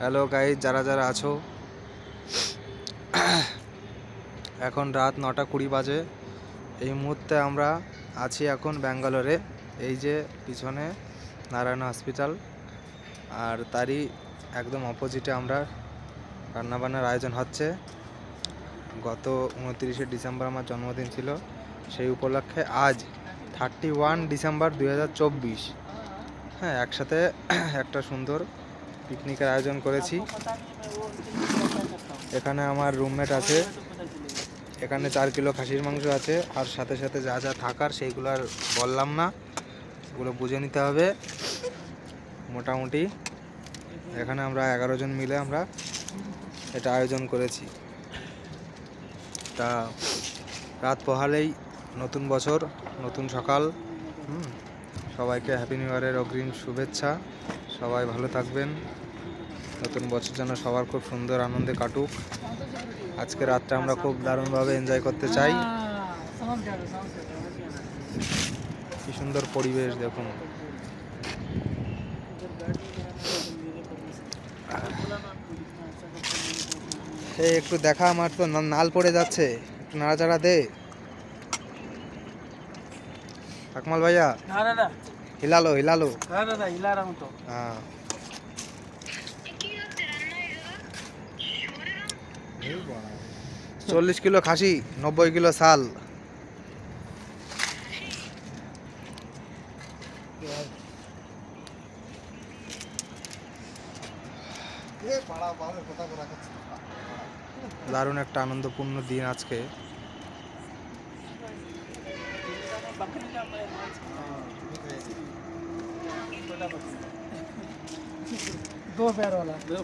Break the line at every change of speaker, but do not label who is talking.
Hello guys, যারা যারা আছো, এখন রাত 9:20 বাজে। এই মুহূর্তে আমরা আছি এখন ব্যাঙ্গালোরে। এই যে পিছনে নারায়ণ হসপিটাল, আর তারই একদম অপোজিটে আমরা রান্নাবান্নার আয়োজন হচ্ছে। গত 29শে ডিসেম্বর আমার জন্মদিন ছিল, সেই উপলক্ষে আজ 31 ডিসেম্বর 2024, হ্যাঁ, একসাথে একটা সুন্দর পিকনিকের আয়োজন করেছি। এখানে আমার রুমমেট আছে, এখানে 4 কিলো খাসির মাংস আছে, আর সাথে সাথে যা যা থাকার সেইগুলো আর বললাম না, সেগুলো বুঝে নিতে হবে। মোটামুটি এখানে আমরা 11 জন মিলে আমরা এটা আয়োজন করেছি। তা রাত পোহালেই নতুন বছর, নতুন সকাল। সবাইকে হ্যাপি নিউ ইয়ারের অগ্রিম শুভেচ্ছা। সবাই ভালো থাকবেন। নতুন বছর যেন সবার খুব সুন্দর আনন্দে কাটুক। আজকে রাতটা আমরা খুব দারুণভাবে এনজয় করতে চাই। কি সুন্দর পরিবেশ দেখুন। এই একটু দেখা, আমার তো নাল পড়ে যাচ্ছে, একটু নাড়াচাড়া দে আকমাল ভাইয়া। হিলালো হিলালো। হ্যাঁ, 40 কিলো খাসি, 90 কিলো সাল। দারুণ একটা আনন্দপূর্ণ দিন আজকে।
दो पैर वाला